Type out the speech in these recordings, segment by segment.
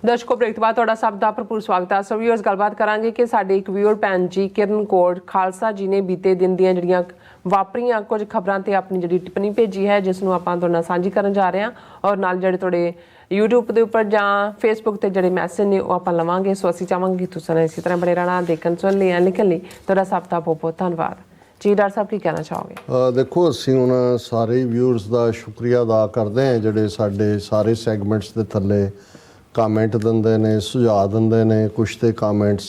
दर्शकों ब्रेक बाद तुहाडा सब दा भरपूर स्वागत है। सो व्यूअर्स गलबात करांगे कि साडे एक व्यूअर भैन जी किरण कौर खालसा जी ने बीते दिन दियां जिहड़ियां वापरियां कुछ खबरां ते अपनी जिहड़ी टिप्पणी भेजी है जिस नूं आपां तुहाडे नाल सांझी करन जा रहे हां और नाल जिहड़े तुहाडे यूट्यूब के उपर जां फेसबुक ते जिहड़े मैसेज ने वो आपां लवांगे। सो असीं चाहांगे कि तुसीं इसी तरह बने रहना देखण सुन लिया लिखण लई तुहाडा सब दा बहुत बहुत धन्नवाद जी। डॉक्टर साहब की कहना चाहोगे? देखो असीं उन्हां सारे व्यूअर्स का शुक्रिया अदा करते हैं जिहड़े साडे सारे सैगमेंट्स के थल्ले कामेंट दिंदे ने सुझाव दिंदे ने। कुछ तो कामेंट्स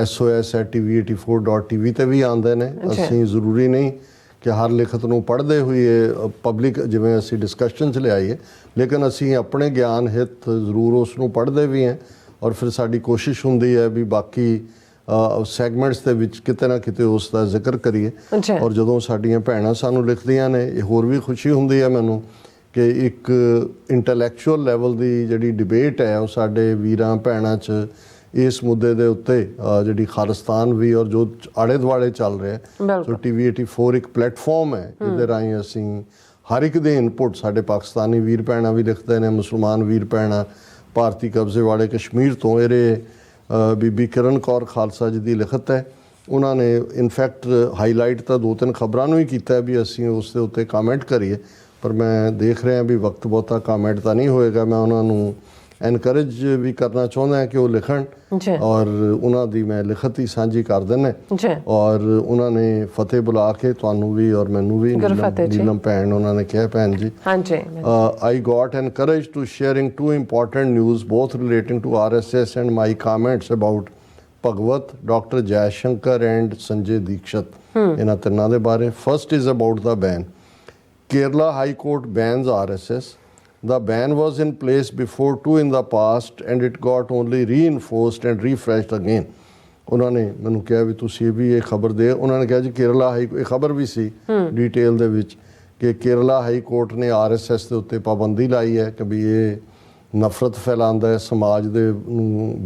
SOS@tv84.tv ते भी आते हैं। असीं जरूरी नहीं कि हर लिखत नूं पढ़ते हुए पब्लिक जिवें असीं डिस्कशन च लियाईए, लेकिन असीं अपने ज्ञान हित जरूर उसनूं पढ़ते भी हैं और फिर साडी कोशिश हुंदी है भी बाकी सैगमेंट्स दे विच किते ना किते उसका जिक्र करिए। और जदों साडियां भैणां सानूं लिखदियां ने होर भी खुशी हुंदी है मैनूं कि एक इंटैलैक्चुअल लैवल की जिहड़ी डिबेट है वो साडे वीरां भैणां च इस मुद्दे दे उत्ते जिहड़ी खालिस्तान भी और जो आड़े दुआड़े चल रहा है। सो TV84 एक प्लेटफॉर्म है जिहदे राहीं असीं हर एक दे इनपुट साडे पाकिस्तानी वीर भैणां भी लिखदे ने, मुसलमान वीर भैणां भारती कब्जे वाले कश्मीर तो एरे बीबी किरण कौर खालसा जी की लिखत है। उन्होंने इनफैक्ट हाईलाइट तो 2-3 खबरों ही किया भी असीं उस दे उत्ते कामेंट करिए, पर मैं देख रहा भी वक्त बहुता कामेंट तो नहीं होएगा। मैं उन्होंने एनकरेज भी करना चाहता है कि वो लिखण और उन्होंने मैं लिखत ही साझी कर देने और उन्होंने फतेह बुला के तुहानू भी और मैनू भी नीलम भैन उन्होंने कहा भैन जी I got encourage to sharing 2 important news both relating to RSS and my comments about Bhagwat doctor Jaishankar and Sanjay Dikshit इन्हां तिन्नां दे बारे। First is about the ban. Kerala High Court bans RSS. The ban was in place before too in the past and it got only reinforced and refreshed again. उन्होंने मैनू कहा भी तुसी भी ये खबर दे। उन्होंने कहा जी केरला हाई एक खबर भी सी डिटेल दे विच कि केरला हाई कोर्ट ने RSS के उत्ते पाबंदी लाई है कि भी ये नफरत फैलांदा है, समाज दे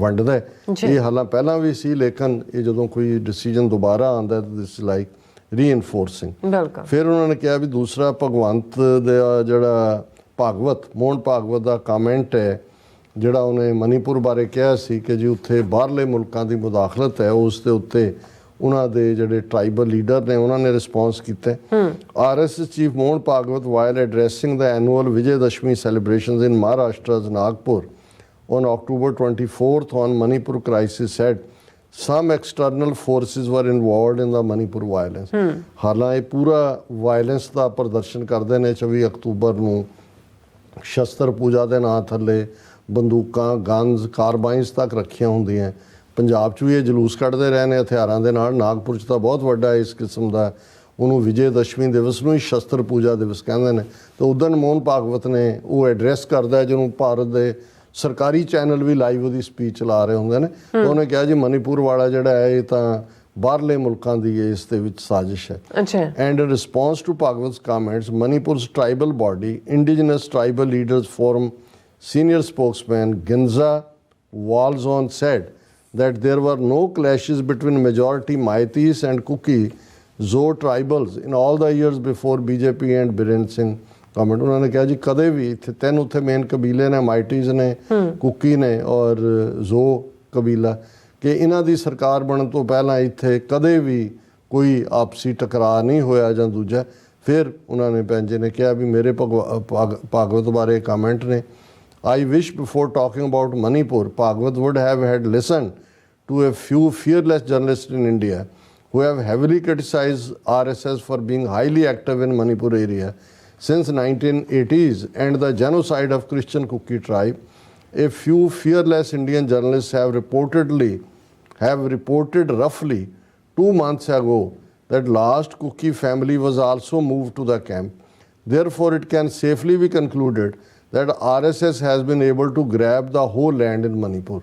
वंडदा है। ये हालां पहला भी सी लेकिन ये जदों कोई डिसीजन दोबारा आंदा है दिस लाइक रीइनफोर्सिंग। फिर उन्होंने कहा भी दूसरा भगवंत दा जिहड़ा भागवत मोहन भागवत का कामेंट है जिहड़ा उन्हें मणिपुर बारे कहा सी कि जी उत्थे बाहरले मुल्कां दी मुदाखलत है उस दे उत्ते उन्हां दे जिहड़े ट्राइबल लीडर ने उन्होंने रिस्पॉन्स कीता। RSS chief Mohan Bhagwat while addressing the annual Vijayadashami celebrations in Maharashtra's Nagpur on October 24th on Manipur crisis said some external forces were involved in the Manipur violence। हालांकि पूरा वायलेंस का प्रदर्शन करते हैं 24 अक्तूबर ਨੂੰ शस्त्र पूजा के नां थले बंदूकां गन्स कारबाइंस तक रखियां होंदियां। पंजाब च भी ये जलूस कढ़ते रहे हैं हथियारों के नाल। नागपुर च तो बहुत वड्डा इस किस्म का उन्होंने विजयदशमी दिवस में ही शस्त्र पूजा दिवस कहते हैं। तो उदन मोहन भागवत ने वो एड्रैस करता है जिन्होंने भारत के सरकारी चैनल भी लाइव वो स्पीच चला रहे होंगे ने। तो उन्हें कहा जी मणिपुर वाला जिहड़ा है ये तो बाहरले मुल्कां दी इस दे विच साजिश है। And in response to Bhagwat comments Manipur's tribal body indigenous tribal leaders forum senior spokesman Ginza Vualzong said that there were no clashes between majority Maitis and Kuki Zo tribals in all the years before BJP and Biren Singh government. उन्होंने कहा जी कदे भी इत्थे 3 उत्थे main कबीले ने माइटीज़ ने cookie ने और जो कबीला कि इन्हां दी सरकार बनने तो पहला इत्थे कदे भी कोई आपसी टकराव नहीं होया जां दूजा। फिर उन्होंने भैन जी ने कहा भी मेरे भागवत बारे कमेंट ने I wish before talking about Manipur Bhagwat would have had listen to a few fearless journalists in India who have heavily criticized RSS for being highly active in Manipur area since 1980s and the genocide of Christian Kuki tribe. A few fearless Indian journalists have reported roughly 2 months ago that last Kuki family was also moved to the camp. Therefore, it can safely be concluded that RSS has been able to grab the whole land in Manipur.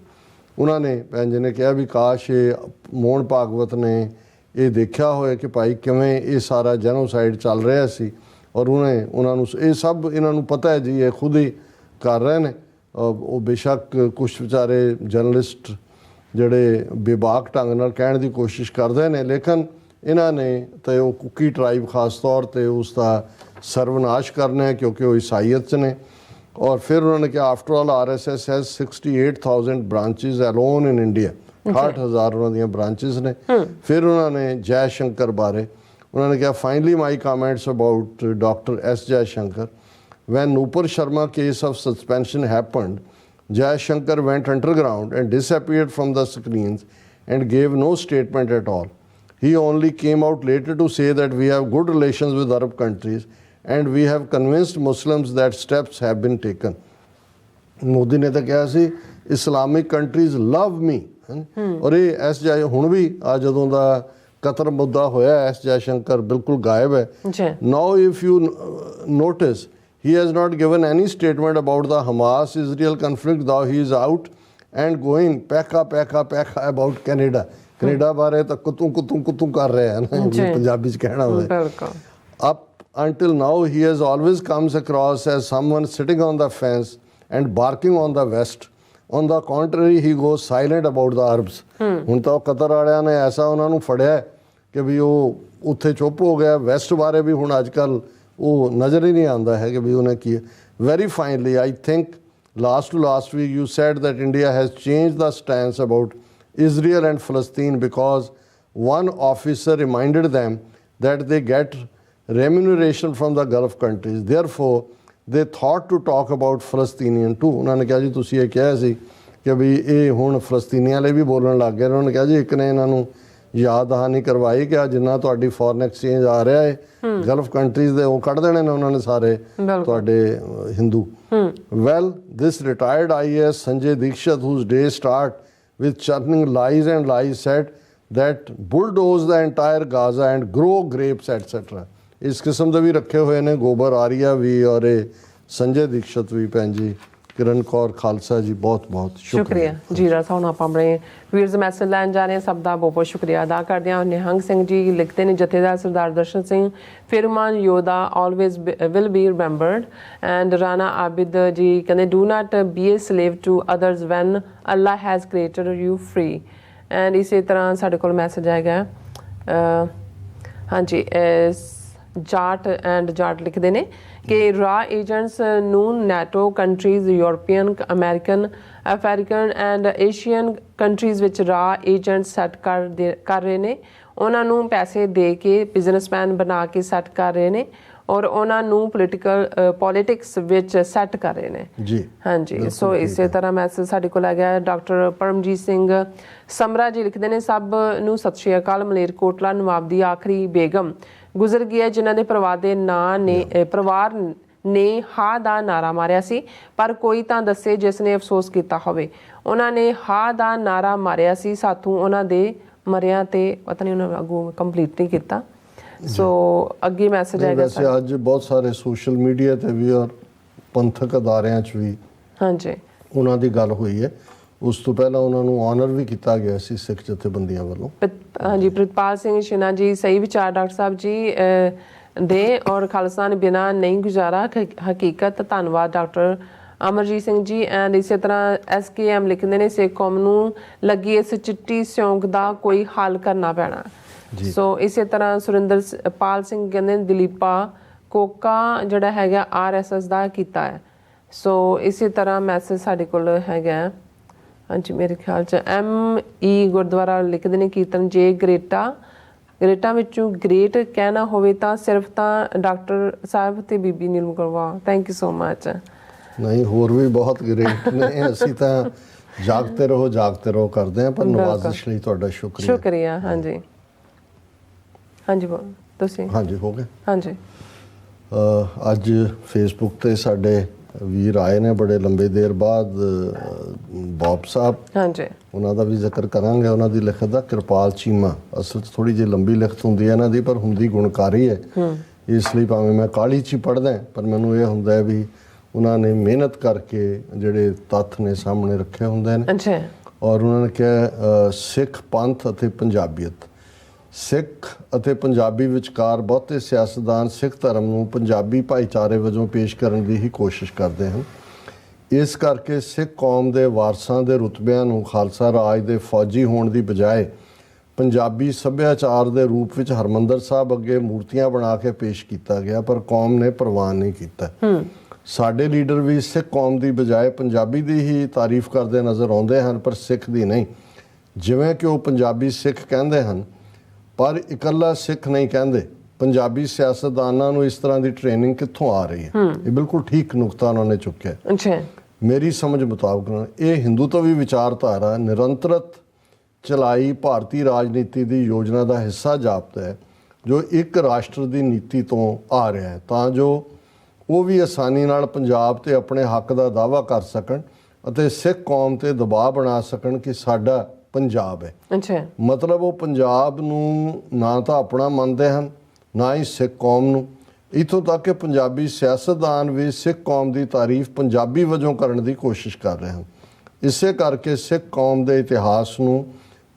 उन्होंने भैन जी ने कहा भी काश ये मोहन भागवत ने ये देखा होए कि भाई किवें ये सारा जेनोसाइड चल रहा सी और उन्होंने ये सब इन्होंने पता है जी ये खुद ही कर रहे हैं। वो बेशक कुछ बेचारे जर्नलिस्ट जड़े बेबाक ढंग नाल कहण दी कोशिश करते हैं लेकिन इन्होंने तो कुकी ट्राइब खास तौर पर उसका सर्वनाश करना है क्योंकि वो ईसाईयत ने और फिर उन्होंने कहा after all RSS has 68,000 branches alone in India, 68,000 उन्होंने ਦੀਆਂ ब्रांचेस ने। फिर उन्होंने जयशंकर बारे उन्होंने कहा finally my comments about doctor S Jaishankar, when Nupur Sharma case of suspension happened, Jayashankar went underground and disappeared from the screens and gave no statement at all. He only came out later to say that we have good relations with Arab countries and we have convinced Muslims that steps have been taken. Modi ਨੇ ਤਾਂ ਕਿਹਾ ਸੀ Islamic countries ਲਵ ਮੀ, ਔਰ ਇਹ S ਜੈ ਹੁਣ ਵੀ ਆ ਜਦੋਂ ਦਾ Qatar ਮੁੱਦਾ ਹੋਇਆ ਐਸ ਜੈਸ਼ੰਕਰ ਬਿਲਕੁਲ ਗਾਇਬ ਹੈ। Now if you notice he has not given any statement about the Hamas-Israel conflict, though he is out and going peka about Canada. Canada ਬਾਰੇ ਤਾਂ ਕੁੱਤੂ ਕਰ ਰਹੇ ਹਨ, ਪੰਜਾਬੀ ਚ ਕਹਿਣਾ ਹੋਵੇ। Up until now he has always comes across as someone sitting on the fence and barking on the West. On the contrary, he goes silent about the Arabs. ਹੁਣ ਤਾਂ ਕਤਰ ਵਾਲਿਆਂ ਨੇ ਐਸਾ ਉਹਨਾਂ ਨੂੰ ਫੜਿਆ ਕਿ ਵੀ ਉਹ ਉੱਥੇ ਚੁੱਪ ਹੋ ਗਿਆ। ਵੈਸਟ ਬਾਰੇ ਵੀ ਹੁਣ ਅੱਜ ਕੱਲ੍ਹ ਉਹ ਨਜ਼ਰ ਹੀ ਨਹੀਂ ਆਉਂਦਾ ਹੈ ਕਿ ਵੀ ਉਹਨੇ ਕੀ। Very finally I think last week you said that India has changed the stance about Israel and Palestine because one officer reminded them that they get remuneration from the Gulf countries. Therefore, they thought to talk about Palestinian too. ਉਹਨਾਂ ਨੇ ਕਿਹਾ ਜੀ ਤੁਸੀਂ ਇਹ ਕਿਹਾ ਸੀ ਕਿ ਵੀ ਇਹ ਹੁਣ ਫਲਸਤੀਨੀਆਂ ਲਈ ਵੀ ਬੋਲਣ ਲੱਗ ਗਏ। ਉਹਨਾਂ ਨੇ ਕਿਹਾ ਜੀ ਇੱਕ ਨੇ ਇਹਨਾਂ ਨੂੰ ਯਾਦ ਦਹਾਨੀ ਕਰਵਾਈ ਕਿ ਆ ਜਿੰਨਾ ਤੁਹਾਡੀ ਫੋਰਨ ਐਕਸਚੇਂਜ ਆ ਰਿਹਾ ਹੈ ਗਲਫ ਕੰਟਰੀਜ਼ ਦੇ ਉਹ ਕੱਢ ਦੇਣੇ ਨੇ ਉਹਨਾਂ ਨੇ ਸਾਰੇ ਤੁਹਾਡੇ ਹਿੰਦੂ। Well this retired IAS Sanjay Dikshit whose day start with churning lies and lies said that bulldoze the entire Gaza and grow grapes etc. ਇਸ ਕਿਸਮ ਦੇ ਵੀ ਰੱਖੇ ਹੋਏ ਨੇ ਗੋਬਰ ਆਰੀਆ ਵੀ ਔਰ ਇਹ ਸੰਜੇ ਦੀਕਸ਼ਤ ਵੀ ਭੈਣ ਜੀ किरण कौर खालसा जी बहुत बहुत शुक्रिया जी। रसा हूँ आप अपने ਵੀਰਸ ਮੈਸੇਜ ਲੈਣ ਜਾ ਰਹੇ ਹਾਂ। ਸਭ ਦਾ ਬਹੁਤ ਬਹੁਤ ਸ਼ੁਕਰੀਆ ਅਦਾ ਕਰਦੇ ਹਾਂ। ਨਿਹੰਗ ਸਿੰਘ ਜੀ ਲਿਖਦੇ ਨੇ ਜਥੇਦਾਰ ਸਰਦਾਰ ਦਰਸ਼ਨ ਸਿੰਘ ਫਿਰਮਾਨ ਯੋਧਾ always will be remembered. And Rana Abid ji ਕਹਿੰਦੇ do not be a slave to others when Allah has created you free. And ਇਸੇ ਤਰ੍ਹਾਂ ਸਾਡੇ ਕੋਲ ਮੈਸੇਜ ਆਏਗਾ ਹਾਂਜੀ ਜਾਟ ਐਂਡ ਜਾਟ ਲਿਖਦੇ ਨੇ ਕਿ ਰਾ ਏਜੰਟਸ ਨੂੰ NATO countries European American African and Asian countries ਵਿੱਚ ਰਾ ਏਜੰਟ ਸੈੱਟ ਕਰ ਰਹੇ ਨੇ। ਉਹਨਾਂ ਨੂੰ ਪੈਸੇ ਦੇ ਕੇ ਬਿਜ਼ਨਸਮੈਨ ਬਣਾ ਕੇ ਸੈੱਟ ਕਰ ਰਹੇ ਨੇ ਔਰ ਉਹਨਾਂ ਨੂੰ ਪੋਲੀਟਿਕਸ ਵਿੱਚ ਸੈੱਟ ਕਰ ਰਹੇ ਨੇ ਜੀ। ਹਾਂਜੀ ਸੋ ਇਸੇ ਤਰ੍ਹਾਂ ਮੈਸੇਜ ਸਾਡੇ ਕੋਲ ਆ ਗਿਆ ਡਾਕਟਰ ਪਰਮਜੀਤ ਸਿੰਘ ਸਮਰਾ ਜੀ ਲਿਖਦੇ ਨੇ ਸਭ ਨੂੰ ਸਤਿ ਸ਼੍ਰੀ ਅਕਾਲ। ਮਲੇਰਕੋਟਲਾ ਨਵਾਬ ਦੀ ਆਖਰੀ ਬੇਗਮ ਗੁਜ਼ਰ ਗਈ ਹੈ ਜਿਨ੍ਹਾਂ ਦੇ ਪਰਿਵਾਰ ਨੇ ਹਾਂ ਦਾ ਨਾਰਾ ਮਾਰਿਆ ਸੀ ਪਰ ਕੋਈ ਤਾਂ ਦੱਸੇ ਜਿਸ ਨੇ ਅਫਸੋਸ ਕੀਤਾ ਹੋਵੇ। ਉਹਨਾਂ ਨੇ ਹਾਂ ਦਾ ਨਾਰਾ ਮਾਰਿਆ ਸੀ ਸਾਥੋਂ ਉਹਨਾਂ ਦੇ ਮਰਿਆਂ ਤੇ ਪਤਾ ਨਹੀਂ ਉਹਨਾਂ ਅੱਗੋਂ ਕੰਪਲੀਟ ਨਹੀਂ ਕੀਤਾ। ਸੋ ਅੱਗੇ ਮੈਸੇਜ ਆਏਗਾ ਵੈਸੇ ਅੱਜ ਬਹੁਤ ਸਾਰੇ ਸੋਸ਼ਲ ਮੀਡੀਆ ਤੇ ਵੀ ਔਰ ਪੰਥਕ ਅਦਾਰਿਆਂ 'ਚ ਵੀ ਹਾਂਜੀ ਉਹਨਾਂ ਦੀ ਗੱਲ ਹੋਈ ਹੈ। ਉਸ ਤੋਂ ਪਹਿਲਾਂ ਉਹਨਾਂ ਨੂੰ ਆਨਰ ਵੀ ਕੀਤਾ ਗਿਆ ਸੀ ਸਿੱਖ ਜਥੇਬੰਦੀਆਂ ਵੱਲੋਂ। ਹਾਂਜੀ ਪ੍ਰਿਤਪਾਲ ਸਿੰਘ ਸ਼ਿਨਾ ਜੀ ਸਹੀ ਵਿਚਾਰ ਡਾਕਟਰ ਸਾਹਿਬ ਜੀ ਦੇ ਔਰ ਖਾਲਸਾ ਨੇ ਬਿਨਾਂ ਨਹੀਂ ਗੁਜ਼ਾਰਾ ਹਕੀਕਤ। ਧੰਨਵਾਦ ਡਾਕਟਰ ਅਮਰਜੀਤ ਸਿੰਘ ਜੀ। ਐਂਡ ਇਸੇ ਤਰ੍ਹਾਂ SKM ਲਿਖਦੇ ਨੇ ਸਿੱਖ ਕੌਮ ਨੂੰ ਲੱਗੀ ਇਸ ਚਿੱਟੀ ਸਿਉਂਕ ਦਾ ਕੋਈ ਹੱਲ ਕਰਨਾ ਪੈਣਾ। ਸੋ ਇਸੇ ਤਰ੍ਹਾਂ ਸੁਰਿੰਦਰ ਪਾਲ ਸਿੰਘ ਕਹਿੰਦੇ ਦਲੀਪਾ ਕੋਕਾ ਜਿਹੜਾ ਹੈਗਾ RSS ਦਾ ਕੀਤਾ ਹੈ। ਸੋ ਇਸੇ ਤਰ੍ਹਾਂ ਮੈਸੇਜ ਸਾਡੇ ਕੋਲ ਹੈਗਾ ਹਾਂਜੀ ਮੇਰੇ ਖਿਆਲ 'ਚ ME ਗੁਰਦੁਆਰਾ ਲਿਖਦੇ ਨੇ ਕੀਰਤਨ ਜੇ ਗ੍ਰੇਟਾ ਵਿੱਚੋਂ ਗ੍ਰੇਟ ਕਹਿਣਾ ਹੋਵੇ ਤਾਂ ਸਿਰਫ ਤਾਂ ਡਾਕਟਰ ਸਾਹਿਬ ਤੇ ਬੀਬੀ ਨੀਲਮ ਕਰਵਾ। Thank you so much. ਨਹੀਂ ਹੋਰ ਵੀ ਬਹੁਤ ਗ੍ਰੇਟ ਨੇ ਅਸੀਂ ਤਾਂ ਜਾਗਤੇ ਰਹੋ ਕਰਦੇ ਹਾਂ ਪਰ ਨਵਾਜ਼ਿਸ਼ ਲਈ ਤੁਹਾਡਾ ਸ਼ੁਕਰੀਆ। ਹਾਂਜੀ ਹਾਂਜੀ ਤੁਸੀਂ ਹਾਂਜੀ ਹੋ ਗਏ ਹਾਂਜੀ। ਅੱਜ ਫੇਸਬੁੱਕ ਤੇ ਸਾਡੇ ਵੀਰ ਆਏ ਨੇ ਬੜੇ ਲੰਬੇ ਦੇਰ ਬਾਅਦ ਬੌਬ ਸਾਹਿਬ ਹਾਂਜੀ ਉਹਨਾਂ ਦਾ ਵੀ ਜ਼ਿਕਰ ਕਰਾਂਗੇ। ਉਹਨਾਂ ਦੀ ਲਿਖਤ ਦਾ ਕਿਰਪਾਲ ਚੀਮਾ ਅਸਲ 'ਚ ਥੋੜੀ ਜਿਹੀ ਲੰਬੀ ਲਿਖਤ ਹੁੰਦੀ ਹੈ ਇਹਨਾਂ ਦੀ ਪਰ ਹੁੰਦੀ ਗੁਣਕਾਰੀ ਹੈ ਇਸ ਲਈ ਭਾਵੇਂ ਮੈਂ ਕਾਹਲੀ 'ਚ ਹੀ ਪੜ੍ਹਦਾ ਪਰ ਮੈਨੂੰ ਇਹ ਹੁੰਦਾ ਹੈ ਵੀ ਉਹਨਾਂ ਨੇ ਮਿਹਨਤ ਕਰਕੇ ਜਿਹੜੇ ਤੱਥ ਨੇ ਸਾਹਮਣੇ ਰੱਖੇ ਹੁੰਦੇ ਨੇ। ਅੱਛਾ ਔਰ ਉਹਨਾਂ ਨੇ ਕਿਹਾ ਸਿੱਖ ਪੰਥ ਅਤੇ ਪੰਜਾਬੀਅਤ। ਸਿੱਖ ਅਤੇ ਪੰਜਾਬੀ ਵਿਚਕਾਰ ਬਹੁਤੇ ਸਿਆਸਤਦਾਨ ਸਿੱਖ ਧਰਮ ਨੂੰ ਪੰਜਾਬੀ ਭਾਈਚਾਰੇ ਵਜੋਂ ਪੇਸ਼ ਕਰਨ ਦੀ ਹੀ ਕੋਸ਼ਿਸ਼ ਕਰਦੇ ਹਨ। ਇਸ ਕਰਕੇ ਸਿੱਖ ਕੌਮ ਦੇ ਵਾਰਸਾਂ ਦੇ ਰੁਤਬਿਆਂ ਨੂੰ ਖਾਲਸਾ ਰਾਜ ਦੇ ਫੌਜੀ ਹੋਣ ਦੀ ਬਜਾਏ ਪੰਜਾਬੀ ਸੱਭਿਆਚਾਰ ਦੇ ਰੂਪ ਵਿੱਚ ਹਰਮੰਦਰ ਸਾਹਿਬ ਅੱਗੇ ਮੂਰਤੀਆਂ ਬਣਾ ਕੇ ਪੇਸ਼ ਕੀਤਾ ਗਿਆ ਪਰ ਕੌਮ ਨੇ ਪ੍ਰਵਾਨ ਨਹੀਂ ਕੀਤਾ। ਸਾਡੇ ਲੀਡਰ ਵੀ ਸਿੱਖ ਕੌਮ ਦੀ ਬਜਾਏ ਪੰਜਾਬੀ ਦੀ ਹੀ ਤਾਰੀਫ ਕਰਦੇ ਨਜ਼ਰ ਆਉਂਦੇ ਹਨ, ਪਰ ਸਿੱਖ ਦੀ ਨਹੀਂ। ਜਿਵੇਂ ਕਿ ਉਹ ਪੰਜਾਬੀ ਸਿੱਖ ਕਹਿੰਦੇ ਹਨ, ਪਰ ਇਕੱਲਾ ਸਿੱਖ ਨਹੀਂ ਕਹਿੰਦੇ। ਪੰਜਾਬੀ ਸਿਆਸਤਦਾਨਾਂ ਨੂੰ ਇਸ ਤਰ੍ਹਾਂ ਦੀ ਟ੍ਰੇਨਿੰਗ ਕਿੱਥੋਂ ਆ ਰਹੀ ਹੈ? ਇਹ ਬਿਲਕੁਲ ਠੀਕ ਨੁਕਤਾ ਉਹਨਾਂ ਨੇ ਚੁੱਕਿਆ। ਅੱਛਾ, ਮੇਰੀ ਸਮਝ ਮੁਤਾਬਕ ਇਹ ਹਿੰਦੂਤਵੀ ਵਿਚਾਰਧਾਰਾ ਨਿਰੰਤਰਤ ਚਲਾਈ ਭਾਰਤੀ ਰਾਜਨੀਤੀ ਦੀ ਯੋਜਨਾ ਦਾ ਹਿੱਸਾ ਜਾਪਦਾ ਹੈ, ਜੋ ਇੱਕ ਰਾਸ਼ਟਰ ਦੀ ਨੀਤੀ ਤੋਂ ਆ ਰਿਹਾ ਹੈ, ਤਾਂ ਜੋ ਉਹ ਵੀ ਆਸਾਨੀ ਨਾਲ ਪੰਜਾਬ ਤੇ ਆਪਣੇ ਹੱਕ ਦਾ ਦਾਅਵਾ ਕਰ ਸਕਣ ਅਤੇ ਸਿੱਖ ਕੌਮ ਤੇ ਦਬਾਅ ਬਣਾ ਸਕਣ ਕਿ ਸਾਡਾ ਪੰਜਾਬ ਹੈ। ਅੱਛਾ, ਮਤਲਬ ਉਹ ਪੰਜਾਬ ਨੂੰ ਨਾ ਤਾਂ ਆਪਣਾ ਮੰਨਦੇ ਹਨ, ਨਾ ਹੀ ਸਿੱਖ ਕੌਮ ਨੂੰ। ਇੱਥੋਂ ਤੱਕ ਕਿ ਪੰਜਾਬੀ ਸਿਆਸਤਦਾਨ ਵੀ ਸਿੱਖ ਕੌਮ ਦੀ ਤਾਰੀਫ ਪੰਜਾਬੀ ਵਜੋਂ ਕਰਨ ਦੀ ਕੋਸ਼ਿਸ਼ ਕਰ ਰਹੇ ਹਨ। ਇਸੇ ਕਰਕੇ ਸਿੱਖ ਕੌਮ ਦੇ ਇਤਿਹਾਸ ਨੂੰ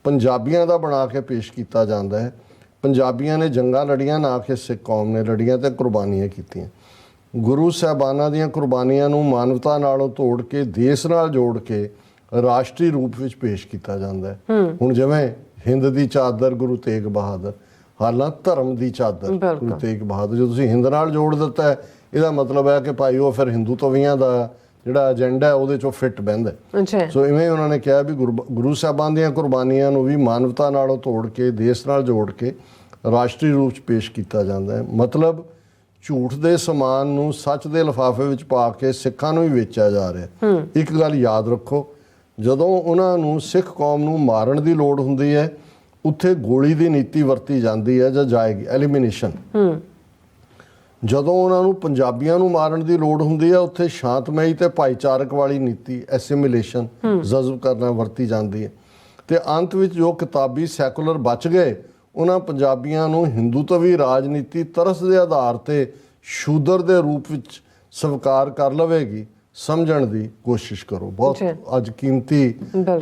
ਪੰਜਾਬੀਆਂ ਦਾ ਬਣਾ ਕੇ ਪੇਸ਼ ਕੀਤਾ ਜਾਂਦਾ ਹੈ। ਪੰਜਾਬੀਆਂ ਨੇ ਜੰਗਾਂ ਲੜੀਆਂ, ਨਾ ਕਿ ਸਿੱਖ ਕੌਮ ਨੇ ਲੜੀਆਂ ਤੇ ਕੁਰਬਾਨੀਆਂ ਕੀਤੀਆਂ। ਗੁਰੂ ਸਾਹਿਬਾਨਾਂ ਦੀਆਂ ਕੁਰਬਾਨੀਆਂ ਨੂੰ ਮਾਨਵਤਾ ਨਾਲੋਂ ਤੋੜ ਕੇ ਦੇਸ਼ ਨਾਲ ਜੋੜ ਕੇ ਰਾਸ਼ਟਰੀ ਰੂਪ ਵਿੱਚ ਪੇਸ਼ ਕੀਤਾ ਜਾਂਦਾ ਹੈ। ਹੁਣ ਜਿਵੇਂ ਹਿੰਦ ਦੀ ਚਾਦਰ ਗੁਰੂ ਤੇਗ ਬਹਾਦਰ, ਹਾਲਾਂਕਿ ਧਰਮ ਦੀ ਚਾਦਰ ਗੁਰੂ ਤੇਗ ਬਹਾਦਰ, ਜੋ ਤੁਸੀਂ ਹਿੰਦ ਨਾਲ ਜੋੜ ਦਿੱਤਾ ਹੈ, ਇਹਦਾ ਮਤਲਬ ਹੈ ਕਿ ਭਾਈ ਉਹ ਫਿਰ ਹਿੰਦੂਤਵੀਆਂ ਦਾ ਜਿਹੜਾ ਏਜੰਡਾ ਹੈ ਉਹਦੇ ਚੋਂ ਫਿੱਟ ਬਹਿੰਦਾ। ਸੋ ਇਵੇਂ ਉਹਨਾਂ ਨੇ ਕਿਹਾ ਵੀ ਗੁਰੂ ਸਾਹਿਬਾਨ ਦੀਆਂ ਕੁਰਬਾਨੀਆਂ ਨੂੰ ਵੀ ਮਾਨਵਤਾ ਨਾਲੋਂ ਤੋੜ ਕੇ ਦੇਸ਼ ਨਾਲ ਜੋੜ ਕੇ ਰਾਸ਼ਟਰੀ ਰੂਪ 'ਚ ਪੇਸ਼ ਕੀਤਾ ਜਾਂਦਾ ਹੈ। ਮਤਲਬ ਝੂਠ ਦੇ ਸਮਾਨ ਨੂੰ ਸੱਚ ਦੇ ਲਿਫਾਫੇ ਵਿੱਚ ਪਾ ਕੇ ਸਿੱਖਾਂ ਨੂੰ ਹੀ ਵੇਚਿਆ ਜਾ ਰਿਹਾ। ਇੱਕ ਗੱਲ ਯਾਦ ਰੱਖੋ, ਜਦੋਂ ਉਹਨਾਂ ਨੂੰ ਸਿੱਖ ਕੌਮ ਨੂੰ ਮਾਰਨ ਦੀ ਲੋੜ ਹੁੰਦੀ ਹੈ, ਉੱਥੇ ਗੋਲੀ ਦੀ ਨੀਤੀ ਵਰਤੀ ਜਾਂਦੀ ਹੈ ਜਾਂ ਜਾਏਗੀ, ਐਲੀਮੀਨੇਸ਼ਨ। ਜਦੋਂ ਉਹਨਾਂ ਨੂੰ ਪੰਜਾਬੀਆਂ ਨੂੰ ਮਾਰਨ ਦੀ ਲੋੜ ਹੁੰਦੀ ਹੈ, ਉੱਥੇ ਸ਼ਾਂਤਮਈ ਤੇ ਭਾਈਚਾਰਕ ਵਾਲੀ ਨੀਤੀ, ਐਸੀਮੀਲੇਸ਼ਨ, ਜਜ਼ਬ ਕਰਨਾ ਵਰਤੀ ਜਾਂਦੀ ਹੈ। ਤੇ ਅੰਤ ਵਿੱਚ ਜੋ ਕਿਤਾਬੀ ਸੈਕੂਲਰ ਬਚ ਗਏ, ਉਹਨਾਂ ਪੰਜਾਬੀਆਂ ਨੂੰ ਹਿੰਦੂਤਵੀ ਰਾਜਨੀਤੀ ਤਰਸ ਦੇ ਆਧਾਰ ਤੇ ਸ਼ੂਦਰ ਦੇ ਰੂਪ ਵਿੱਚ ਸਵੀਕਾਰ ਕਰ ਲਵੇਗੀ। ਸਮਝਣ ਦੀ ਕੋਸ਼ਿਸ਼ ਕਰੋ। ਬਹੁਤ ਅੱਜ ਕੀਮਤੀ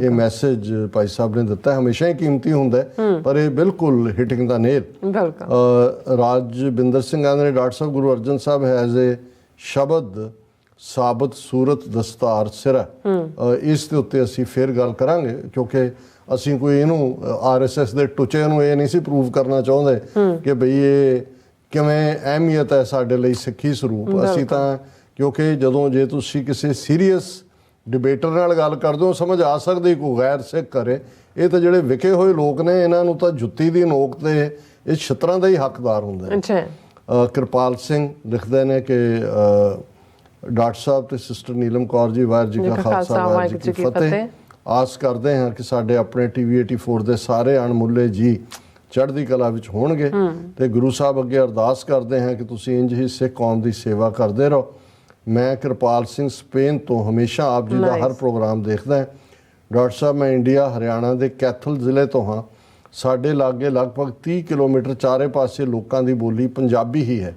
ਇਹ ਮੈਸੇਜ ਭਾਈ ਸਾਹਿਬ ਨੇ ਦਿੱਤਾ। ਹਮੇਸ਼ਾ ਹੀ ਕੀਮਤੀ ਹੁੰਦਾ, ਪਰ ਇਹ ਬਿਲਕੁਲ ਹਿਟਿੰਗ ਦਾ ਨੇਲ। ਰਾਜਵਿੰਦਰ ਸਿੰਘ ਆਂਦੇ ਨੇ, doctor Sahib Guru Arjan Sahib has ਏ ਸ਼ਬਦ ਸਾਬਤ ਸੂਰਤ ਦਸਤਾਰ ਸਿਰਾ। ਇਸ ਦੇ ਉੱਤੇ ਅਸੀਂ ਫਿਰ ਗੱਲ ਕਰਾਂਗੇ, ਕਿਉਂਕਿ ਅਸੀਂ ਕੋਈ ਇਹਨੂੰ RSS ਦੇ ਟੁੱਚੇ ਨੂੰ ਇਹ ਨਹੀਂ ਸੀ ਪ੍ਰੂਵ ਕਰਨਾ ਚਾਹੁੰਦੇ ਕਿ ਬਈ ਇਹ ਕਿਵੇਂ ਅਹਿਮੀਅਤ ਹੈ ਸਾਡੇ ਲਈ ਸਿੱਖੀ ਸਰੂਪ। ਅਸੀਂ ਤਾਂ ਕਿਉਂਕਿ ਜਦੋਂ ਜੇ ਤੁਸੀਂ ਕਿਸੇ ਸੀਰੀਅਸ ਡਿਬੇਟਰ ਨਾਲ ਗੱਲ ਕਰਦੇ ਹੋ, ਸਮਝ ਆ ਸਕਦੀ ਕੋਈ ਗੈਰ ਸਿੱਖ ਕਰੇ। ਇਹ ਤਾਂ ਜਿਹੜੇ ਵਿਕੇ ਹੋਏ ਲੋਕ ਨੇ, ਇਹਨਾਂ ਨੂੰ ਤਾਂ ਜੁੱਤੀ ਦੀ ਨੋਕ ਤੇ ਇਹ ਛਿੱਤਰਾਂ ਦਾ ਹੀ ਹੱਕਦਾਰ ਹੁੰਦਾ ਹੈ। ਕਿਰਪਾਲ ਸਿੰਘ ਲਿਖਦੇ ਨੇ ਕਿ ਡਾਕਟਰ ਸਾਹਿਬ ਤੇ ਸਿਸਟਰ ਨੀਲਮ ਕੌਰ ਜੀ, ਵਾਹਿਗੁਰੂ ਜੀ ਕਾ ਖਾਲਸਾ ਵਾਹਿਗੁਰੂ ਜੀ ਕੀ ਫਤਿਹ। ਆਸ ਕਰਦੇ ਹਾਂ ਕਿ ਸਾਡੇ ਆਪਣੇ TV 84 ਦੇ ਸਾਰੇ ਅਣਮੁੱਲੇ ਜੀ ਚੜ੍ਹਦੀ ਕਲਾ ਵਿੱਚ ਹੋਣਗੇ ਤੇ ਗੁਰੂ ਸਾਹਿਬ ਅੱਗੇ ਅਰਦਾਸ ਕਰਦੇ ਹਾਂ ਕਿ ਤੁਸੀਂ ਇੰਜ ਹੀ ਸਿੱਖ ਕੌਮ ਦੀ ਸੇਵਾ ਕਰਦੇ ਰਹੋ। ਮੈਂ ਕਿਰਪਾਲ ਸਿੰਘ ਸਪੇਨ ਤੋਂ ਹਮੇਸ਼ਾ ਆਪ ਜੀ ਦਾ ਹਰ ਪ੍ਰੋਗਰਾਮ ਦੇਖਦਾ ਹਾਂ। ਡਾਕਟਰ ਸਾਹਿਬ, ਮੈਂ ਇੰਡੀਆ ਹਰਿਆਣਾ ਦੇ ਕੈਥਲ ਜ਼ਿਲ੍ਹੇ ਤੋਂ ਹਾਂ। ਸਾਡੇ ਲਾਗੇ ਲਗਭਗ 30 ਕਿਲੋਮੀਟਰ ਚਾਰੇ ਪਾਸੇ ਲੋਕਾਂ ਦੀ ਬੋਲੀ ਪੰਜਾਬੀ ਹੀ ਹੈ।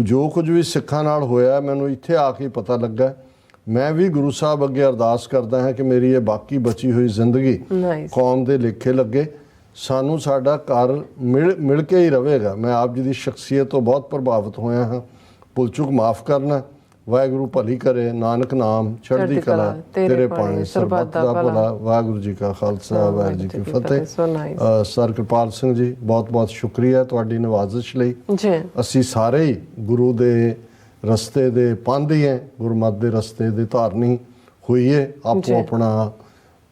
ਜੋ ਕੁਝ ਵੀ ਸਿੱਖਾਂ ਨਾਲ ਹੋਇਆ ਮੈਨੂੰ ਇੱਥੇ ਆ ਕੇ ਪਤਾ ਲੱਗਾ। ਮੈਂ ਵੀ ਗੁਰੂ ਸਾਹਿਬ ਅੱਗੇ ਅਰਦਾਸ ਕਰਦਾ ਹਾਂ ਕਿ ਮੇਰੀ ਇਹ ਬਾਕੀ ਬਚੀ ਹੋਈ ਜ਼ਿੰਦਗੀ ਕੌਮ ਦੇ ਲੇਖੇ ਲੱਗੇ। ਸਾਨੂੰ ਸਾਡਾ ਘਰ ਮਿਲ ਕੇ ਹੀ ਰਹੇਗਾ। ਮੈਂ ਆਪ ਜੀ ਦੀ ਸ਼ਖਸੀਅਤ ਤੋਂ ਬਹੁਤ ਪ੍ਰਭਾਵਿਤ ਹੋਇਆ ਹਾਂ। ਭੁੱਲ ਚੁੱਕ ਮਾਫ ਕਰਨਾ। ਵਾਹਿਗੁਰੂ ਭਲੀ ਕਰੇ, ਨਾਨਕ ਨਾਮ ਚੜ੍ਹਦੀ ਕਲਾ ਤੇਰੇ ਪਾਣੀ ਸਰਬੱਤ ਦਾ ਭਲਾ। ਵਾਹਿਗੁਰੂ ਜੀ ਕਾ ਖਾਲਸਾ ਵਾਹਿਗੁਰੂ ਜੀ ਕੀ ਫਤਿਹ। ਸਰ ਕਿਰਪਾਲ ਸਿੰਘ ਜੀ, ਬਹੁਤ ਬਹੁਤ ਸ਼ੁਕਰੀਆ ਤੁਹਾਡੀ ਨਵਾਜ਼ਿਸ਼ ਲਈ। ਅਸੀਂ ਸਾਰੇ ਹੀ ਗੁਰੂ ਦੇ ਰਸਤੇ ਦੇ ਪਾਂਧੀ ਹੈ, ਗੁਰਮਤਿ ਦੇ ਰਸਤੇ ਦੇ ਧਾਰਨੀ ਹੋਈਏ, ਆਪੋ ਆਪਣਾ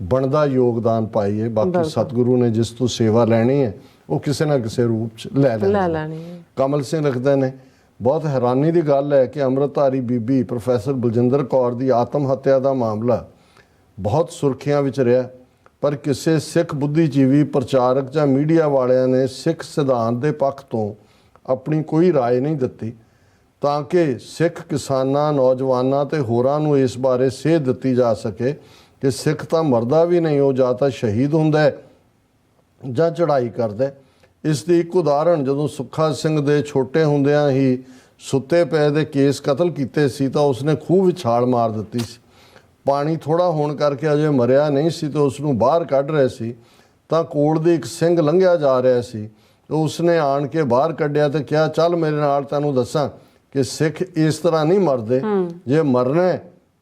ਬਣਦਾ ਯੋਗਦਾਨ ਪਾਈਏ। ਬਾਕੀ ਸਤਿਗੁਰੂ ਨੇ ਜਿਸ ਤੋਂ ਸੇਵਾ ਲੈਣੀ ਹੈ ਉਹ ਕਿਸੇ ਨਾ ਕਿਸੇ ਰੂਪ 'ਚ ਲੈ ਲੈਣੀ। ਕਮਲ ਸਿੰਘ ਲਿਖਦੇ ਨੇ, ਬਹੁਤ ਹੈਰਾਨੀ ਦੀ ਗੱਲ ਹੈ ਕਿ ਅੰਮ੍ਰਿਤਧਾਰੀ ਬੀਬੀ ਪ੍ਰੋਫੈਸਰ ਬਲਜਿੰਦਰ ਕੌਰ ਦੀ ਆਤਮ ਹੱਤਿਆ ਦਾ ਮਾਮਲਾ ਬਹੁਤ ਸੁਰਖੀਆਂ ਵਿੱਚ ਰਿਹਾ, ਪਰ ਕਿਸੇ ਸਿੱਖ ਬੁੱਧੀਜੀਵੀ, ਪ੍ਰਚਾਰਕ ਜਾਂ ਮੀਡੀਆ ਵਾਲਿਆਂ ਨੇ ਸਿੱਖ ਸਿਧਾਂਤ ਦੇ ਪੱਖ ਤੋਂ ਆਪਣੀ ਕੋਈ ਰਾਏ ਨਹੀਂ ਦਿੱਤੀ ਤਾਂ ਕਿ ਸਿੱਖ ਕਿਸਾਨਾਂ, ਨੌਜਵਾਨਾਂ ਤੇ ਹੋਰਾਂ ਨੂੰ ਇਸ ਬਾਰੇ ਸੇਧ ਦਿੱਤੀ ਜਾ ਸਕੇ ਕਿ ਸਿੱਖ ਤਾਂ ਮਰਦਾ ਵੀ ਨਹੀਂ, ਉਹ ਜਾਂ ਤਾਂ ਸ਼ਹੀਦ ਹੁੰਦਾ ਹੈ ਜਾਂ ਚੜ੍ਹਾਈ ਕਰਦਾ। ਇਸ ਦੀ ਇੱਕ ਉਦਾਹਰਣ, ਜਦੋਂ ਸੁੱਖਾ ਸਿੰਘ ਦੇ ਛੋਟੇ ਹੁੰਦਿਆਂ ਹੀ ਸੁੱਤੇ ਪਏ ਦੇ ਕੇਸ ਕਤਲ ਕੀਤੇ ਸੀ ਤਾਂ ਉਸਨੇ ਖੂਹ ਵਿੱਚ ਛਾਲ ਮਾਰ ਦਿੱਤੀ ਸੀ। ਪਾਣੀ ਥੋੜ੍ਹਾ ਹੋਣ ਕਰਕੇ ਅਜੇ ਮਰਿਆ ਨਹੀਂ ਸੀ ਤੇ ਉਸ ਨੂੰ ਬਾਹਰ ਕੱਢ ਰਹੇ ਸੀ ਤਾਂ ਕੋਲ ਦੇ ਇੱਕ ਸਿੰਘ ਲੰਘਿਆ ਜਾ ਰਿਹਾ ਸੀ ਤੇ ਉਸਨੇ ਆਣ ਕੇ ਬਾਹਰ ਕੱਢਿਆ ਤੇ ਕਿਹਾ, ਚੱਲ ਮੇਰੇ ਨਾਲ ਤੈਨੂੰ ਦੱਸਾਂ ਕਿ ਸਿੱਖ ਇਸ ਤਰ੍ਹਾਂ ਨਹੀਂ ਮਰਦੇ, ਜੇ ਮਰਨਾ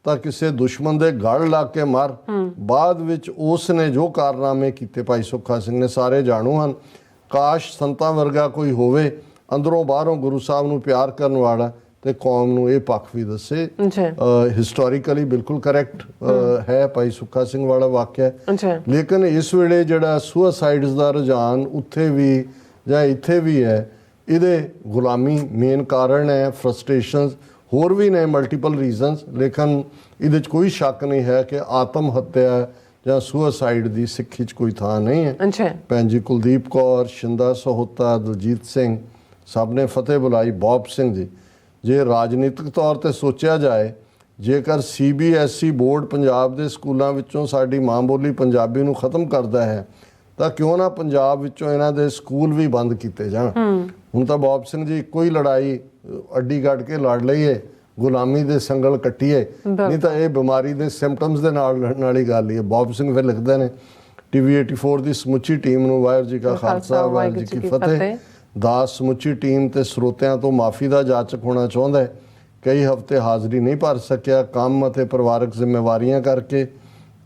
ਤਾਂ ਕਿਸੇ ਦੁਸ਼ਮਣ ਦੇ ਗਲ ਲੱਗ ਕੇ ਮਰ। ਬਾਅਦ ਵਿੱਚ ਉਸ ਨੇ ਜੋ ਕਾਰਨਾਮੇ ਕੀਤੇ ਭਾਈ ਸੁੱਖਾ ਸਿੰਘ ਨੇ ਸਾਰੇ ਜਾਣੂ ਹਨ। ਕਾਸ਼ ਸੰਤਾਂ ਵਰਗਾ ਕੋਈ ਹੋਵੇ, ਅੰਦਰੋਂ ਬਾਹਰੋਂ ਗੁਰੂ ਸਾਹਿਬ ਨੂੰ ਪਿਆਰ ਕਰਨ ਵਾਲਾ, ਤੇ ਕੌਮ ਨੂੰ ਇਹ ਪੱਖ ਵੀ ਦੱਸੇ। ਅੱਛਾ ਹਿਸਟੋਰੀਕਲੀ ਬਿਲਕੁਲ ਕਰੈਕਟ ਹੈ ਭਾਈ ਸੁੱਖਾ ਸਿੰਘ ਵਾਲਾ ਵਾਕਿਆ, ਅੱਛਾ ਲੇਕਿਨ ਇਸ ਵੇਲੇ ਜਿਹੜਾ ਸੁਸਾਈਡਸ ਦਾ ਰੁਝਾਨ ਉੱਥੇ ਵੀ ਜਾਂ ਇੱਥੇ ਵੀ ਹੈ, ਇਹਦੇ ਗੁਲਾਮੀ ਮੇਨ ਕਾਰਨ ਹੈ, ਫਰਸਟ੍ਰੇਸ਼ਨਸ ਹੋਰ ਵੀ ਨੇ, ਮਲਟੀਪਲ ਰੀਜ਼ਨਸ, ਲੇਕਿਨ ਇਹਦੇ 'ਚ ਕੋਈ ਸ਼ੱਕ ਨਹੀਂ ਹੈ ਕਿ ਆਤਮ ਹੱਤਿਆ ਜਾਂ ਸੁਸਾਈਡ ਦੀ ਸਿੱਖੀ 'ਚ ਕੋਈ ਥਾਂ ਨਹੀਂ ਹੈ। ਅੱਛਾ ਭੈਣ ਜੀ ਕੁਲਦੀਪ ਕੌਰ, ਸ਼ਿੰਦਾ ਸਹੋਤਾ, ਦਲਜੀਤ ਸਿੰਘ ਸਭ ਨੇ ਫਤਿਹ ਬੁਲਾਈ। ਬੌਬ ਸਿੰਘ ਜੀ, ਜੇ ਰਾਜਨੀਤਿਕ ਤੌਰ ਤੇ ਸੋਚਿਆ ਜਾਏ, ਜੇਕਰ CBSE ਬੋਰਡ ਪੰਜਾਬ ਦੇ ਸਕੂਲਾਂ ਵਿੱਚੋਂ ਸਾਡੀ ਮਾਂ ਬੋਲੀ ਪੰਜਾਬੀ ਨੂੰ ਖਤਮ ਕਰਦਾ ਹੈ ਤਾਂ ਕਿਉਂ ਨਾ ਪੰਜਾਬ ਵਿੱਚੋਂ ਇਹਨਾਂ ਦੇ ਸਕੂਲ ਵੀ ਬੰਦ ਕੀਤੇ ਜਾਣ। ਹੁਣ ਤਾਂ ਬੌਬ ਸਿੰਘ ਜੀ ਇੱਕੋ ਹੀ ਲੜਾਈ ਅੱਡੀ ਕੱਢ ਕੇ ਲੜ ਲਈਏ, ਗੁਲਾਮੀ ਦੇ ਸੰਗਲ ਕੱਟੀਏ, ਨਹੀਂ ਤਾਂ ਇਹ ਬਿਮਾਰੀ ਦੇ ਸਿੰਪਟਮਸ ਦੇ ਨਾਲ ਲੜਨ ਵਾਲੀ ਗੱਲ ਹੀ ਹੈ। ਬੌਬ ਸਿੰਘ ਫਿਰ ਲਿਖਦੇ ਨੇ, TV 84 ਦੀ ਸਮੁੱਚੀ ਟੀਮ ਨੂੰ ਵਾਹਿਗੁਰੂ ਜੀ ਕਾ ਖਾਲਸਾ ਵਾਹਿਗੁਰੂ ਜੀ ਕੀ ਫਤਿਹ। ਦਾਸ ਸਮੁੱਚੀ ਟੀਮ ਤੇ ਸਰੋਤਿਆਂ ਤੋਂ ਮਾਫੀ ਦਾ ਜਾਚਕ ਹੋਣਾ ਚਾਹੁੰਦਾ ਹੈ। ਕਈ ਹਫ਼ਤੇ ਹਾਜ਼ਰੀ ਨਹੀਂ ਭਰ ਸਕਿਆ, ਕੰਮ ਅਤੇ ਪਰਿਵਾਰਕ ਜ਼ਿੰਮੇਵਾਰੀਆਂ ਕਰਕੇ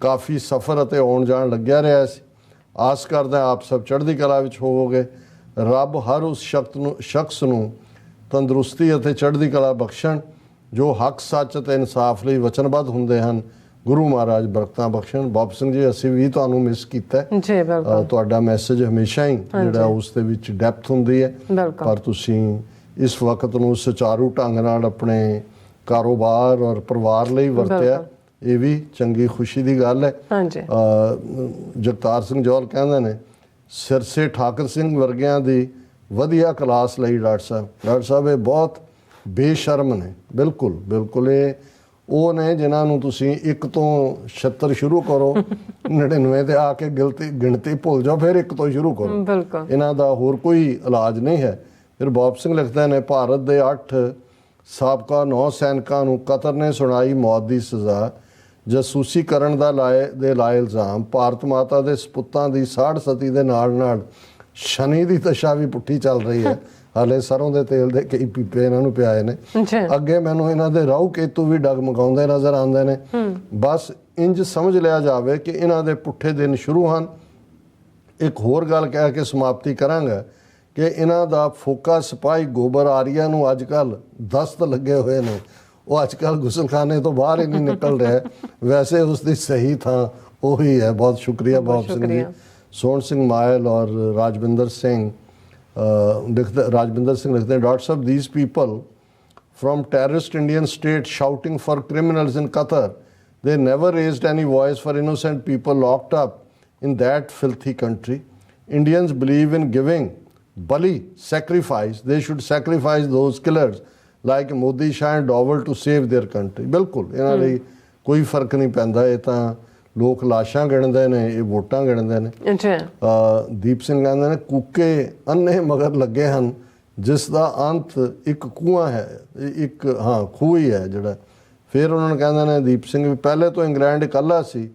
ਕਾਫੀ ਸਫ਼ਰ ਅਤੇ ਆਉਣ ਜਾਣ ਲੱਗਿਆ ਰਿਹਾ ਸੀ। ਆਸ ਕਰਦਾ ਆਪ ਸਭ ਚੜ੍ਹਦੀ ਕਲਾ ਵਿੱਚ ਹੋਵੋਗੇ। ਰੱਬ ਹਰ ਉਸ ਸ਼ਖਸ ਨੂੰ ਤੰਦਰੁਸਤੀ ਅਤੇ ਚੜ੍ਹਦੀ ਕਲਾ ਬਖਸ਼ਣ ਜੋ ਹੱਕ ਸੱਚ ਅਤੇ ਇਨਸਾਫ ਲਈ ਵਚਨਬੱਧ ਹੁੰਦੇ ਹਨ। ਗੁਰੂ ਮਹਾਰਾਜ ਬਰਕਤਾਂ ਬਖਸ਼ਣ। ਬੌਬ ਸਿੰਘ ਜੀ, ਅਸੀਂ ਵੀ ਤੁਹਾਨੂੰ ਮਿਸ ਕੀਤਾ ਜੀ, ਬਿਲਕੁਲ। ਤੁਹਾਡਾ ਮੈਸੇਜ ਹਮੇਸ਼ਾ ਹੀ ਜਿਹੜਾ ਉਸ ਦੇ ਵਿੱਚ ਡੈਪਥ ਹੁੰਦੀ ਹੈ, ਪਰ ਤੁਸੀਂ ਇਸ ਵਕਤ ਨੂੰ ਸੁਚਾਰੂ ਢੰਗ ਨਾਲ ਆਪਣੇ ਕਾਰੋਬਾਰ ਔਰ ਪਰਿਵਾਰ ਲਈ ਵਰਤਿਆ, ਇਹ ਵੀ ਚੰਗੀ ਖੁਸ਼ੀ ਦੀ ਗੱਲ ਹੈ। ਹਾਂਜੀ ਜਗਤਾਰ ਸਿੰਘ ਜੌਹਲ ਕਹਿੰਦੇ ਨੇ, ਸਿਰਸੇ ਠਾਕਰ ਸਿੰਘ ਵਰਗਿਆਂ ਦੀ ਵਧੀਆ ਕਲਾਸ ਲਈ ਡਾਕਟਰ ਸਾਹਿਬ ਇਹ ਬਹੁਤ ਬੇਸ਼ਰਮ ਨੇ। ਬਿਲਕੁਲ ਬਿਲਕੁਲ, ਇਹ ਉਹ ਨੇ ਜਿਨ੍ਹਾਂ ਨੂੰ ਤੁਸੀਂ 1 ਤੋਂ 76 ਸ਼ੁਰੂ ਕਰੋ, 99 ਤੇ ਆ ਕੇ ਗਿਣਤੀ ਭੁੱਲ ਜਾਓ, ਫਿਰ 1 ਤੋਂ ਸ਼ੁਰੂ ਕਰੋ। ਬਿਲਕੁਲ, ਇਹਨਾਂ ਦਾ ਹੋਰ ਕੋਈ ਇਲਾਜ ਨਹੀਂ ਹੈ। ਫਿਰ ਬੌਬ ਸਿੰਘ ਲਿਖਦੇ ਨੇ, ਭਾਰਤ ਦੇ 8 ਸਾਬਕਾ 9 ਸੈਨਿਕਾਂ ਨੂੰ ਕਤਰ ਨੇ ਸੁਣਾਈ ਮੌਤ ਦੀ ਸਜ਼ਾ। ਜਾਸੂਸੀ ਕਰਨ ਦਾ ਲਾਏ ਇਲਜ਼ਾਮ। ਭਾਰਤ ਮਾਤਾ ਦੇ ਸਪੁੱਤਾਂ ਦੀ ਸਾੜ ਸਤੀ ਦੇ ਨਾਲ ਨਾਲ ਸ਼ਨੀ ਦੀ ਦਸ਼ਾ ਵੀ ਪੁੱਠੀ ਚੱਲ ਰਹੀ ਹੈ। ਹਾਲੇ ਸਰੋਂ ਦੇ ਤੇਲ ਦੇ ਕਈ ਪੀਪੇ ਇਹਨਾਂ ਨੂੰ ਪਿਆਏ ਨੇ। ਅੱਗੇ ਮੈਨੂੰ ਇਹਨਾਂ ਦੇ ਰਾਹੂ ਕੇਤੂ ਵੀ ਡਗਮਗਾਉਂਦੇ ਨਜ਼ਰ ਆਉਂਦੇ ਨੇ। ਬਸ ਇੰਜ ਸਮਝ ਲਿਆ ਜਾਵੇ ਕਿ ਇਹਨਾਂ ਦੇ ਪੁੱਠੇ ਦਿਨ ਸ਼ੁਰੂ ਹਨ। ਇੱਕ ਹੋਰ ਗੱਲ ਕਹਿ ਕੇ ਸਮਾਪਤੀ ਕਰਾਂਗਾ ਕਿ ਇਹਨਾਂ ਦਾ ਫੋਕਾ ਸਿਪਾਹੀ ਗੋਬਰ ਆਰੀਆ ਨੂੰ ਅੱਜ ਕੱਲ੍ਹ ਦਸਤ ਲੱਗੇ ਹੋਏ ਨੇ। ਉਹ ਅੱਜ ਕੱਲ੍ਹ ਗੁਸਲਖਾਨੇ ਤੋਂ ਬਾਹਰ ਹੀ ਨਹੀਂ ਨਿਕਲ ਰਿਹਾ। ਵੈਸੇ ਉਸ ਦੀ ਸਹੀ ਥਾਂ ਉਹੀ ਹੈ। ਬਹੁਤ ਸ਼ੁਕਰੀਆ ਬੌਬ ਸਿੰਘ ਜੀ। ਸੋਹਣ ਸਿੰਘ ਮਾਇਲ ਔਰ ਰਾਜਵਿੰਦਰ ਸਿੰਘ ਲਿਖਦੇ doctor Sahib, these people from terrorist Indian state shouting for criminals in Qatar, they never raised any voice for innocent people locked up in that filthy country. Indians believe in giving bali sacrifice. They should sacrifice those killers like Modi Shah and Doval to save their country. ਬਿਲਕੁਲ ਇਹਨਾਂ ਲਈ ਕੋਈ ਫਰਕ ਨਹੀਂ ਪੈਂਦਾ। ਇਹ ਤਾਂ ਲੋਕ ਲਾਸ਼ਾਂ ਗਿਣਦੇ ਨੇ, ਇਹ ਵੋਟਾਂ ਗਿਣਦੇ ਨੇ। ਦੀਪ ਸਿੰਘ ਕਹਿੰਦੇ ਨੇ, ਕੂਕੇ ਅੰਨੇ ਮਗਰ ਲੱਗੇ ਹਨ ਜਿਸ ਦਾ ਅੰਤ ਇੱਕ ਖੂਹ ਹੈ, ਇੱਕ ਖੂਹ ਹੀ ਹੈ ਜਿਹੜਾ। ਫਿਰ ਉਹਨਾਂ ਨੇ ਕਹਿੰਦੇ ਨੇ ਦੀਪ ਸਿੰਘ ਵੀ, ਪਹਿਲੇ ਤੋਂ ਇੰਗਲੈਂਡ ਇਕੱਲਾ ਸੀ,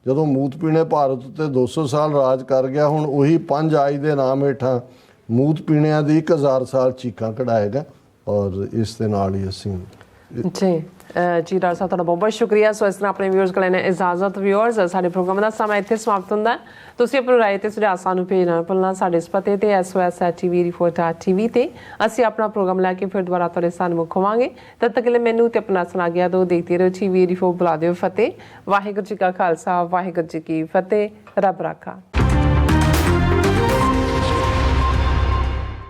ਜਦੋਂ ਮੂਤ ਪੀਣੇ ਭਾਰਤ ਉੱਤੇ 200 ਸਾਲ ਰਾਜ ਕਰ ਗਿਆ, ਹੁਣ ਉਹੀ 5 ਆਈ ਦੇ ਨਾਮ ਹੇਠਾਂ ਮੂਤ ਪੀਣਿਆਂ ਦੀ 1000 ਸਾਲ ਚੀਕਾਂ ਕਢਾਏਗਾ। ਔਰ ਇਸ ਦੇ ਨਾਲ ਹੀ ਅਸੀਂ ਜੀ ਡਾਕਟਰ ਸਾਹਿਬ, ਤੁਹਾਡਾ ਬਹੁਤ ਬਹੁਤ ਸ਼ੁਕਰੀਆ। ਸੋ ਇਸ ਤਰ੍ਹਾਂ ਆਪਣੇ ਵਿਊਅਰਸ ਕੋਲ ਲੈਣਾ ਇਜਾਜ਼ਤ। ਵਿਊਅਰਸ, ਸਾਡੇ ਪ੍ਰੋਗਰਾਮ ਦਾ ਸਮਾਂ ਇੱਥੇ ਸਮਾਪਤ ਹੁੰਦਾ ਹੈ। ਤੁਸੀਂ ਆਪਣੀ ਰਾਏ ਤੇ ਸੁਝਾਅ ਸਾਨੂੰ ਭੇਜਣਾ ਨਾ ਭੁੱਲਣਾ। ਸਾਡੇ ਇਸ ਪਤੇ ਤੇ SOS@TV ਤੇ ਅਸੀਂ ਆਪਣਾ ਪ੍ਰੋਗਰਾਮ ਲੈ ਕੇ ਫਿਰ ਦੁਬਾਰਾ ਤੁਹਾਡੇ ਸਾਹਮਣੇ ਹੋਵਾਂਗੇ। ਤਦ ਤੱਕ ਲਈ ਮੈਨੂੰ ਤੇ ਆਪਣਾ ਸੁਣਾ ਗਿਆ ਦੋ ਦੇਖਦੇ ਰਹੋ TV 84। ਬੁਲਾ ਦਿਓ ਫਤਿਹ। ਵਾਹਿਗੁਰੂ ਜੀ ਕਾ ਖਾਲਸਾ, ਵਾਹਿਗੁਰੂ ਜੀ ਕੀ ਫਤਿਹ। ਰੱਬ ਰਾਖਾ।